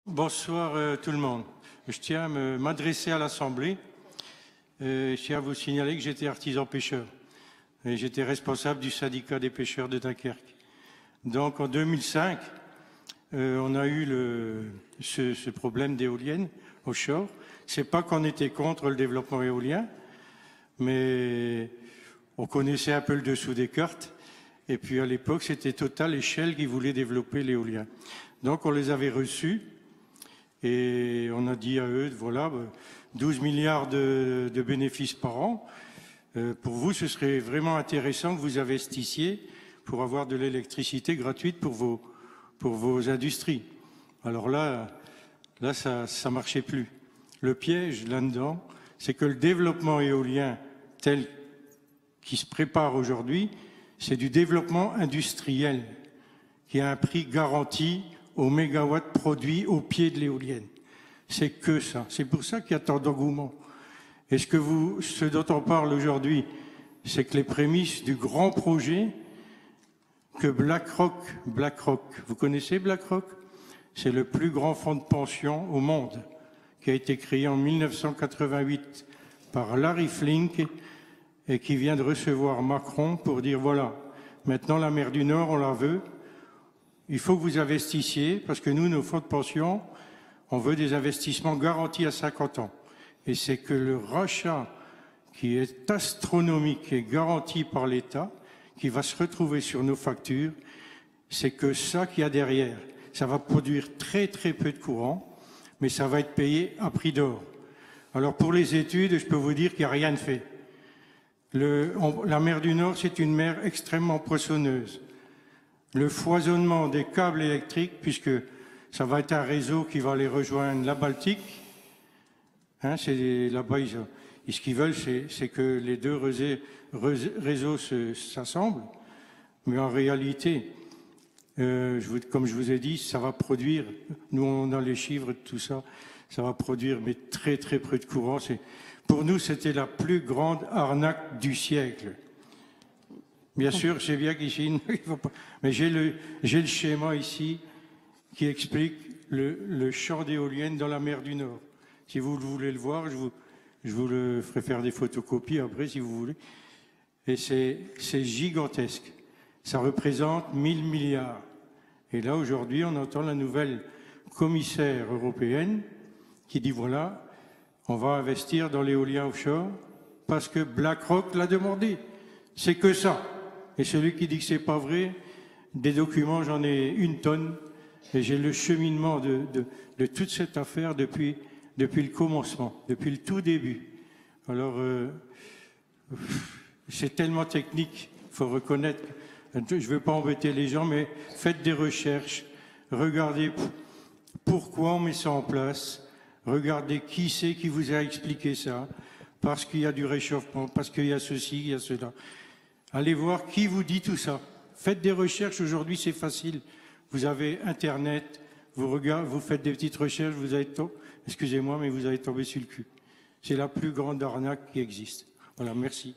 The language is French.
Bonsoir tout le monde. Je tiens à m'adresser à l'Assemblée. Je tiens à vous signaler que j'étais artisan pêcheur et j'étais responsable du syndicat des pêcheurs de Dunkerque. Donc en 2005, on a eu ce problème d'éoliennes offshore. C'est pas qu'on était contre le développement éolien, mais on connaissait un peu le dessous des cartes. Et puis à l'époque, c'était Total et Shell qui voulaient développer l'éolien. Donc on les avait reçus. Et on a dit à eux, voilà, 12 milliards de bénéfices par an. Pour vous, ce serait vraiment intéressant que vous investissiez pour avoir de l'électricité gratuite pour vos industries. Alors là, ça marchait plus. Le piège là-dedans, c'est que le développement éolien tel qu'il se prépare aujourd'hui, c'est du développement industriel qui a un prix garanti au mégawatt produit au pied de l'éolienne. C'est que ça. C'est pour ça qu'il y a tant d'engouement. Et ce dont on parle aujourd'hui, c'est que les prémices du grand projet que BlackRock, vous connaissez BlackRock? C'est le plus grand fonds de pension au monde, qui a été créé en 1988 par Larry Fink et qui vient de recevoir Macron pour dire voilà, maintenant la mer du Nord, on la veut. Il faut que vous investissiez, parce que nous, nos fonds de pension, on veut des investissements garantis à 50 ans. Et c'est que le rachat qui est astronomique et garanti par l'État, qui va se retrouver sur nos factures, c'est que ça qu'il y a derrière. Ça va produire très très peu de courant, mais ça va être payé à prix d'or. Alors pour les études, je peux vous dire qu'il n'y a rien de fait. La mer du Nord, c'est une mer extrêmement poissonneuse. Le foisonnement des câbles électriques, puisque ça va être un réseau qui va aller rejoindre la Baltique. Là-bas, ce qu'ils veulent, c'est que les deux réseaux s'assemblent. Mais en réalité, comme je vous ai dit, ça va produire, nous on a les chiffres de tout ça, ça va produire mais très très peu de courant. Pour nous, c'était la plus grande arnaque du siècle. Bien sûr, je sais bien qu'ici, mais j'ai le schéma ici qui explique le champ d'éoliennes dans la mer du Nord. Si vous voulez le voir, je vous le ferai faire des photocopies après, si vous voulez. Et c'est gigantesque. Ça représente 1000 milliards. Et là, aujourd'hui, on entend la nouvelle commissaire européenne qui dit, voilà, on va investir dans l'éolien offshore parce que BlackRock l'a demandé. C'est que ça. Et celui qui dit que c'est pas vrai, des documents, j'en ai une tonne. Et j'ai le cheminement de toute cette affaire depuis le commencement, depuis le tout début. Alors, c'est tellement technique, il faut reconnaître. Je ne veux pas embêter les gens, mais faites des recherches. Regardez pourquoi on met ça en place. Regardez qui c'est qui vous a expliqué ça. Parce qu'il y a du réchauffement, parce qu'il y a ceci, il y a cela. Allez voir qui vous dit tout ça. Faites des recherches, aujourd'hui c'est facile. Vous avez Internet, vous faites des petites recherches, excusez-moi, mais vous allez tomber sur le cul. C'est la plus grande arnaque qui existe. Voilà, merci.